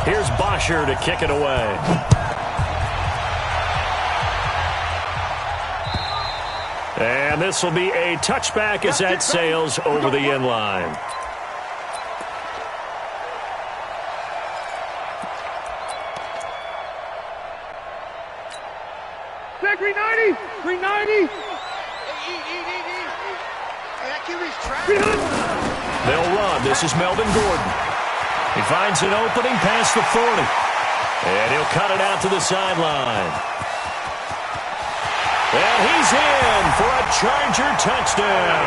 Here's Bosher to kick it away. And this will be a touchback as that sails over the end line. Back 390! 390! They'll run. This is Melvin Gordon. He finds an opening past the 40. And he'll cut it out to the sideline. And he's in for a Charger touchdown.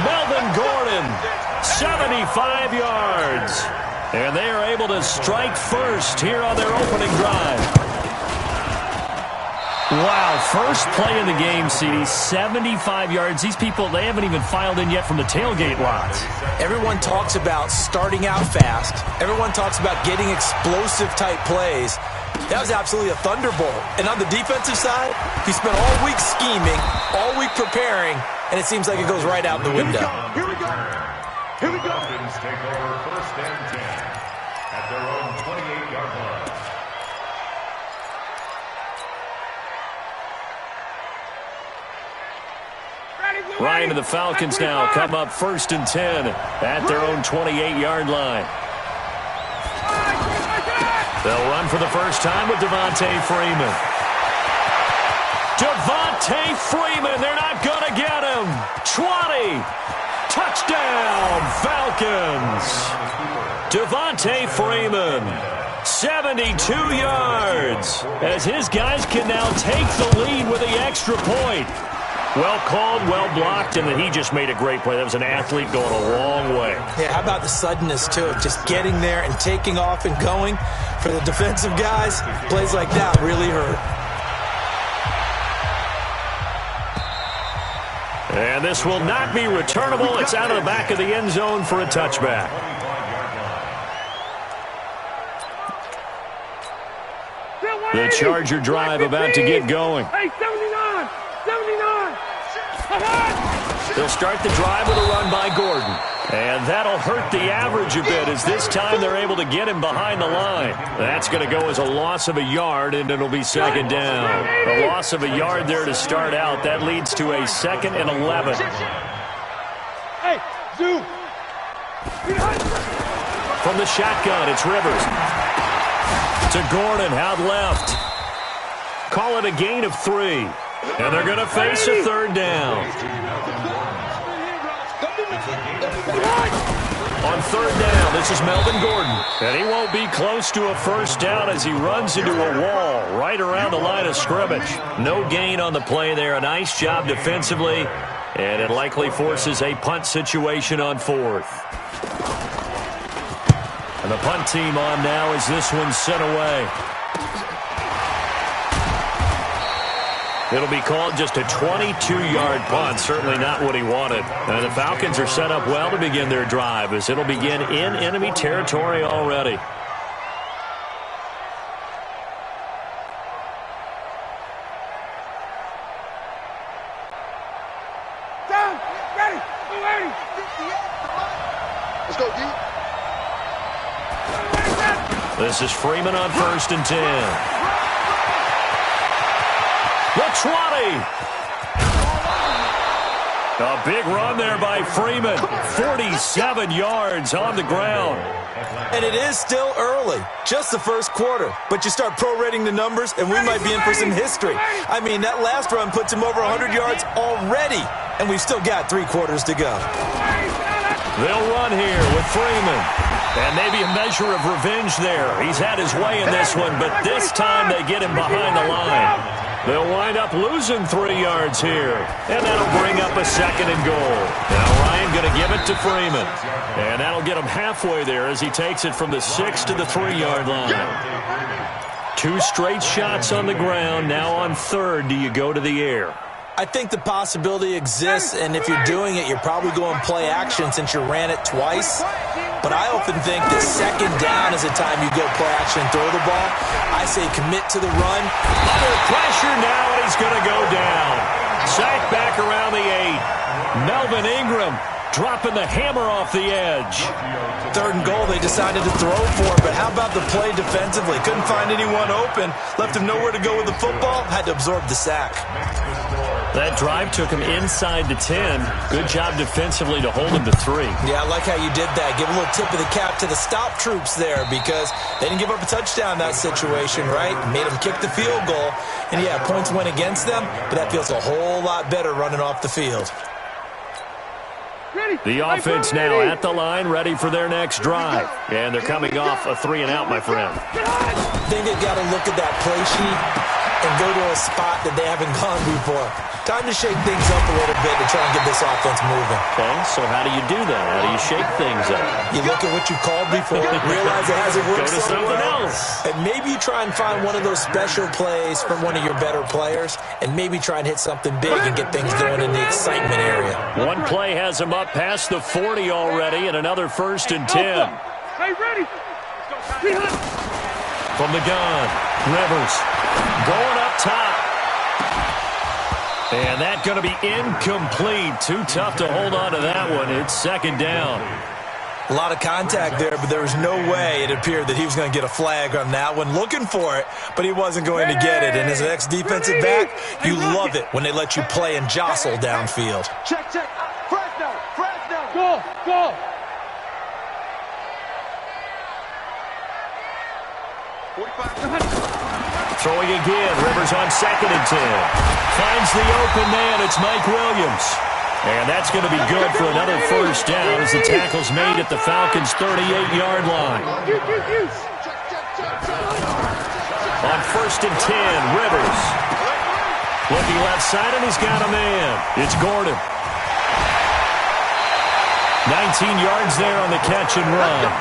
Melvin Gordon, 75 yards. And they are able to strike first here on their opening drive. Wow, first play in the game, CD, 75 yards. These people, they haven't even filed in yet from the tailgate lots. Everyone talks about starting out fast. Everyone talks about getting explosive-type plays. That was absolutely a thunderbolt. And on the defensive side, he spent all week scheming, all week preparing, and it seems like it goes right out the window. Here we go. Here we go. Falcons take over first and 10 at their own 28-yard line. Ryan and the Falcons now come up first and 10 at their own 28-yard line. They'll run for the first time with Devontae Freeman. Devontae Freeman, they're not going to get him. 20. Touchdown, Falcons. Devontae Freeman, 72 yards, as his guys can now take the lead with the extra point. Well called, well blocked, and then he just made a great play. That was an athlete going a long way. Yeah, how about the suddenness, too, of just getting there and taking off and going? For the defensive guys, plays like that really hurt. And this will not be returnable. It's out of the back of the end zone for a touchback. The Charger drive about to get going. Hey, 79! 79! They'll start the drive with a run by Gordon. And that'll hurt the average a bit, as this time they're able to get him behind the line. That's going to go as a loss of a yard, and it'll be second down. A loss of a yard there to start out. That leads to a 2nd and 11. Hey, Zoo! From the shotgun, it's Rivers. To Gordon, out left. Call it a gain of 3. And they're going to face a third down. On third down, this is Melvin Gordon. And he won't be close to a first down as he runs into a wall right around the line of scrimmage. No gain on the play there. A nice job defensively. And it likely forces a punt situation on 4th. And the punt team on now as this one's sent away. It'll be called just a 22-yard punt. Certainly not what he wanted. And the Falcons are set up well to begin their drive, as it'll begin in enemy territory already. Down! Ready! Go, ready! Let's go, D. This is Freeman on first and 10. The 20. A big run there by Freeman. 47 yards on the ground. And it is still early, just the first quarter. But you start prorating the numbers, and we might be in for some history. I mean, that last run puts him over 100 yards already, and we've still got 3 quarters to go. They'll run here with Freeman. And maybe a measure of revenge there. He's had his way in this one, but this time they get him behind the line. They'll wind up losing 3 yards here. And that'll bring up a 2nd and goal. Now Ryan going to give it to Freeman. And that'll get him halfway there as he takes it from the 6 to the 3-yard line. 2 straight shots on the ground. Now on third, do you go to the air? I think the possibility exists, and if you're doing it, you're probably going play action since you ran it twice. But I often think that second down is the time you go play action and throw the ball. I say commit to the run. Under pressure now, and he's going to go down. Sacked back around the 8. Melvin Ingram dropping the hammer off the edge. 3rd and goal, they decided to throw for it, but how about the play defensively? Couldn't find anyone open, left him nowhere to go with the football, had to absorb the sack. That drive took him inside the 10. Good job defensively to hold him to 3. Yeah, I like how you did that. Give a little tip of the cap to the stop troops there because they didn't give up a touchdown in that situation, right? Made them kick the field goal. And, yeah, points went against them, but that feels a whole lot better running off the field. The offense now at the line, ready for their next drive. And they're coming off a 3-and-out, my friend. I think they've got to look at that play sheet and go to a spot that they haven't gone before. Time to shake things up a little bit to try and get this offense moving. Okay, so how do you do that? How do you shake things up? You look at what you called before, realize it hasn't worked Go to something else. And maybe you try and find one of those special plays from one of your better players, and maybe try and hit something big and get things going in the excitement area. One play has him up past the 40 already, and another 1st and 10. Hey, ready? From the gun, Rivers going up top. And that's going to be incomplete. Too tough to hold on to that one. It's 2nd down. A lot of contact there, but there was no way it appeared that he was going to get a flag on that one. Looking for it, but he wasn't going to get it. And as an ex-defensive back, you love it when they let you play and jostle downfield. Check. Fresno. Go. Throwing again. Rivers on 2nd and 10. Finds the open man. It's Mike Williams. And that's going to be good for another 1st down as the tackle's made at the Falcons' 38-yard line. On 1st and 10, Rivers. Looking left side, and he's got a man. It's Gordon. 19 yards there on the catch and run.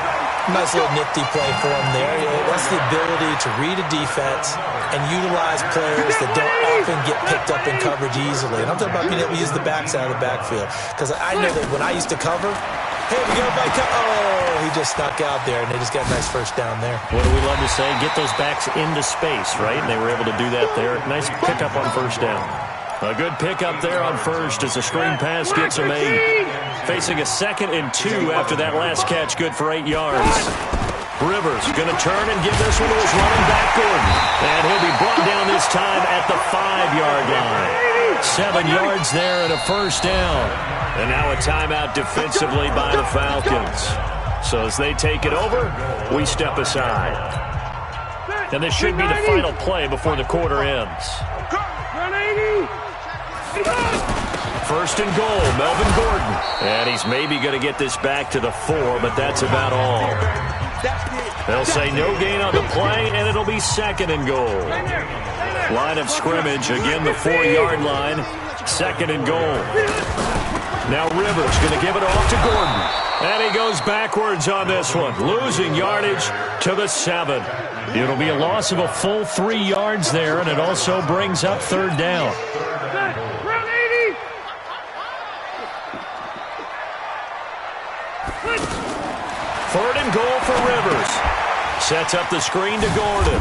Nice little nifty play for him there. That's the ability to read a defense and utilize players that don't often get picked up in coverage easily. And I'm talking about being able to use the backside of the backfield. Because I know that when I used to cover, hey, we got by he just snuck out there, and they just got a nice 1st down there. What do we love to say? Get those backs into space, right? And they were able to do that there. Nice pickup on 1st down. A good pickup there on 1st as the screen pass gets him 8. Facing a 2nd and 2 after that last catch, good for 8 yards. Rivers going to turn and give this one to his running back, Gordon. And he'll be brought down this time at the 5-yard line. 7 yards there and a 1st down. And now a timeout defensively by the Falcons. So as they take it over, we step aside. And this should be the final play before the quarter ends. 1st and goal, Melvin Gordon. And he's maybe going to get this back to the 4, but that's about all. They'll say no gain on the play, and it'll be 2nd and goal. Line of scrimmage, again the 4-yard line, 2nd and goal. Now Rivers going to give it off to Gordon. And he goes backwards on this one, losing yardage to the 7. It'll be a loss of a full 3 yards there, and it also brings up 3rd down. 3rd and goal for Rivers. Sets up the screen to Gordon.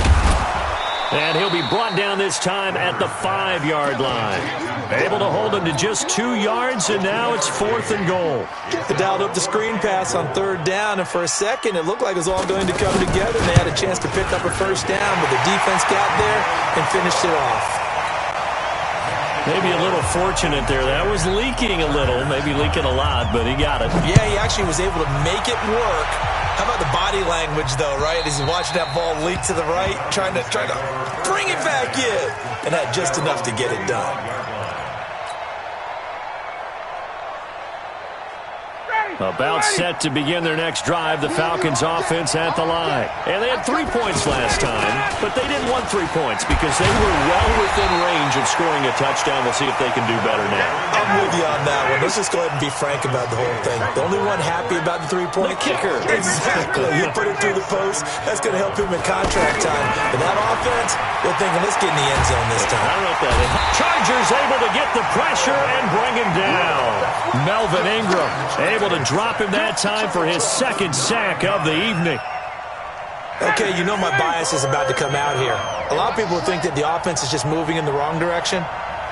And he'll be brought down this time at the 5-yard line. Able to hold him to just 2 yards, and now it's 4th and goal. They dialed up the screen pass on 3rd down, and for a second it looked like it was all going to come together. They had a chance to pick up a 1st down, but the defense got there and finished it off. Maybe a little fortunate there. That was leaking a little, maybe leaking a lot, but he got it. Yeah, he actually was able to make it work. How about the body language, though, right? As he's watching that ball leak to the right, trying to bring it back in, and had just enough to get it done. About set to begin their next drive, the Falcons offense at the line. And they had 3 points last time, but they didn't want 3 points because they were well within range of scoring a touchdown. We'll see if they can do better now. I'm with you on that one. Let's just go ahead and be frank about the whole thing. The only one happy about the 3-point kicker. Exactly. You put it through the post. That's going to help him in contract time. But that offense, they're thinking, let's get in the end zone this time. I wrote that in. Chargers able to get the pressure and bring him down. Melvin Ingram able to drop him that time for his 2nd sack of the evening. Okay, you know my bias is about to come out here. A lot of people think that the offense is just moving in the wrong direction.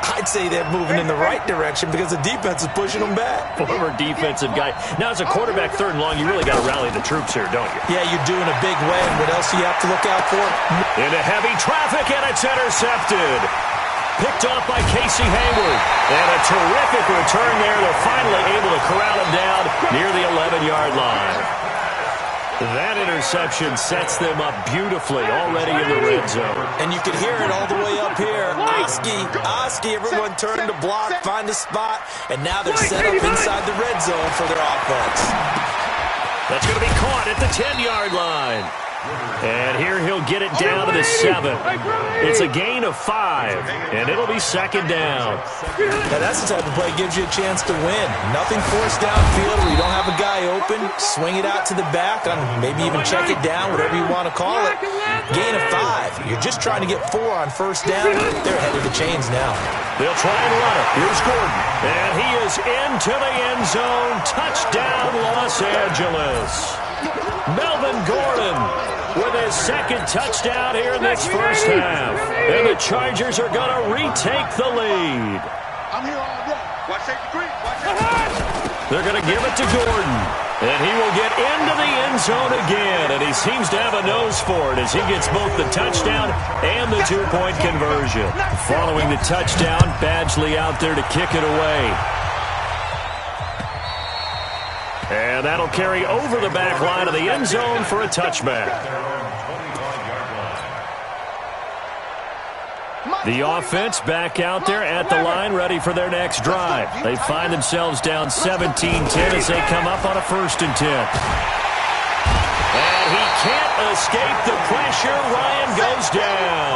I'd say they're moving in the right direction because the defense is pushing them back. Former defensive guy. Now, as a quarterback, 3rd and long, you really got to rally the troops here, don't you? Yeah, you do in a big way. And what else do you have to look out for? Into heavy traffic, and it's intercepted. Picked off by Casey Hayward. And a terrific return there. They're finally able to corral him down near the 11-yard line. That interception sets them up beautifully already in the red zone. And you can hear it all the way up here. Oski, everyone turned to block, find a spot, and now they're set up inside the red zone for their offense. That's going to be caught at the 10-yard line. And here he'll get it down to the 7. It's a gain of 5, and it'll be 2nd down. Now that's the type of play that gives you a chance to win. Nothing forced downfield where you don't have a guy open. Swing it out to the back, maybe even check it down, whatever you want to call it. Gain of 5. You're just trying to get 4 on 1st down. They're ahead of the chains now. They'll try and run it. Here's Gordon. And he is into the end zone. Touchdown, Los Angeles. Melvin Gordon with his 2nd touchdown here in this first half. And the Chargers are going to retake the lead. I'm here all day. Watch safety green. Watch safety. They're going to give it to Gordon. And he will get into the end zone again. And he seems to have a nose for it as he gets both the touchdown and the 2-point conversion. Following the touchdown, Badgley out there to kick it away. And that'll carry over the back line of the end zone for a touchback. The offense back out there at the line, ready for their next drive. They find themselves down 17-10 as they come up on a 1st and 10. And he can't escape the pressure. Ryan goes down.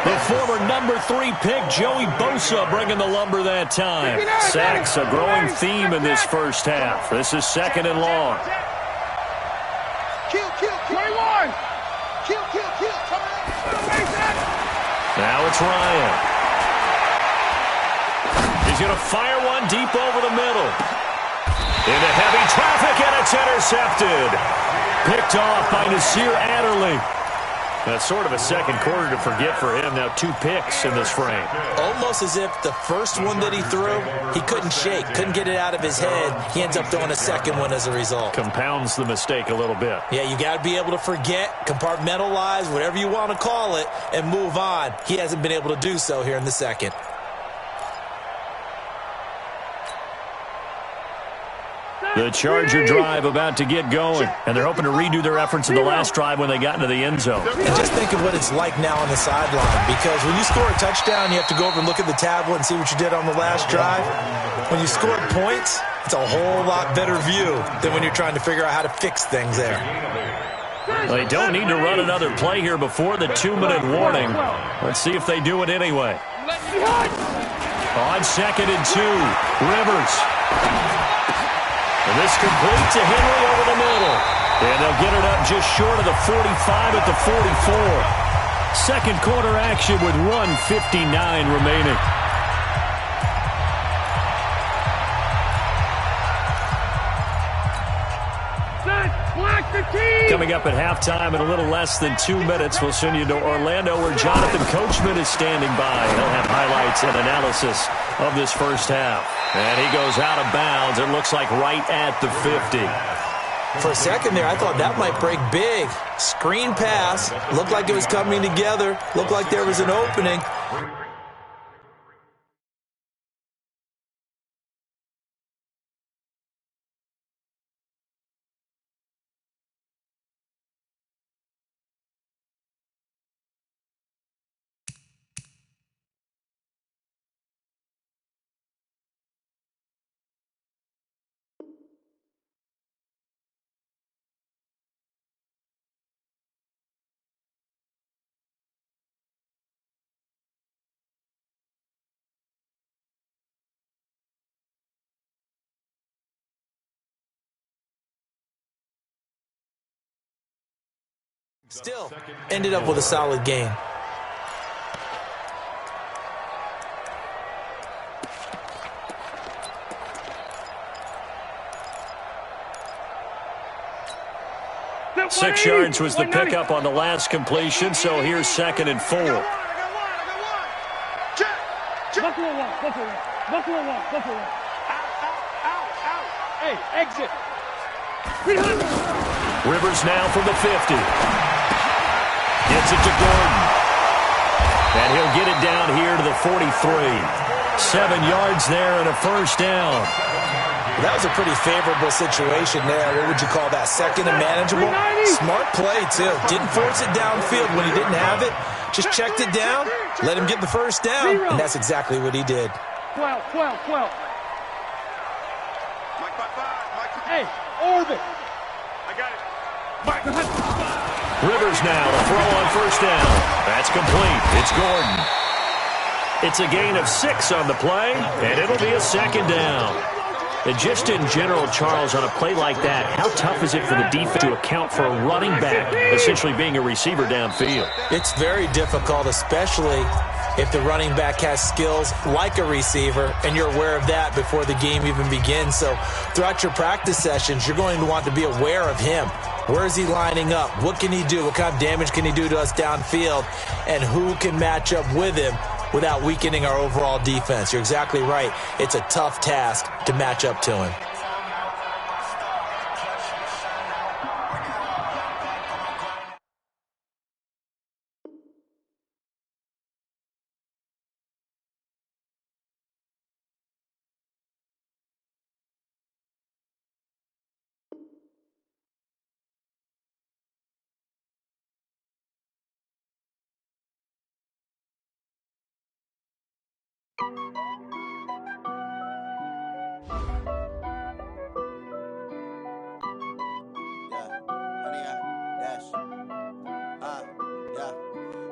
The former number 3 pick, Joey Bosa, bringing the lumber that time. Sacks, a growing theme in this first half. This is 2nd and long. Kill. 21. Kill. Now it's Ryan. He's going to fire one deep over the middle. Into heavy traffic, and it's intercepted. Picked off by Nasir Adderley. That's sort of a 2nd quarter to forget for him. Now 2 picks in this frame. Almost as if the first one that he threw, he couldn't shake, couldn't get it out of his head. He ends up throwing a 2nd one as a result. Compounds the mistake a little bit. Yeah, you got to be able to forget, compartmentalize, whatever you want to call it, and move on. He hasn't been able to do so here in the 2nd. The Charger drive about to get going, and they're hoping to redo their efforts in the last drive when they got into the end zone. And just think of what it's like now on the sideline, because when you score a touchdown, you have to go over and look at the tablet and see what you did on the last drive. When you score points, it's a whole lot better view than when you're trying to figure out how to fix things there. They don't need to run another play here before the 2-minute warning. Let's see if they do it anyway. On 2nd and 2, Rivers. And this complete to Henry over the middle. And they'll get it up just short of the 45 at the 44. 2nd quarter action with 1:59 remaining. Coming up at halftime in a little less than 2 minutes, we'll send you to Orlando where Jonathan Coachman is standing by. He'll have highlights and analysis of this first half. And he goes out of bounds. It looks like right at the 50. For a second there, I thought that might break big. Screen pass. Looked like it was coming together. Looked like there was an opening. Still ended up with a solid game. Six yards was the pickup on the last completion, so here's 2nd and 4. Look Hey, exit. Rivers now from the 50. Gets it to Gordon. And he'll get it down here to the 43. 7 yards there and a first down. That was a pretty favorable situation there. What would you call that? Second and manageable? Smart play, too. Didn't force it downfield when he didn't have it. Just checked it down, let him get the first down, and that's exactly what he did. 12. Hey, orbit. I got it. Rivers now to throw on first down. That's complete. It's Gordon. It's a gain of 6 on the play, and it'll be a second down. And just in general, Charles, on a play like that, how tough is it for the defense to account for a running back essentially being a receiver downfield? It's very difficult, especially if the running back has skills like a receiver, and you're aware of that before the game even begins. So throughout your practice sessions, you're going to want to be aware of him. Where is he lining up? What can he do? What kind of damage can he do to us downfield? And who can match up with him without weakening our overall defense? You're exactly right. It's a tough task to match up to him.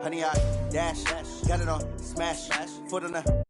Honey, I dash, got it on, smash, foot on the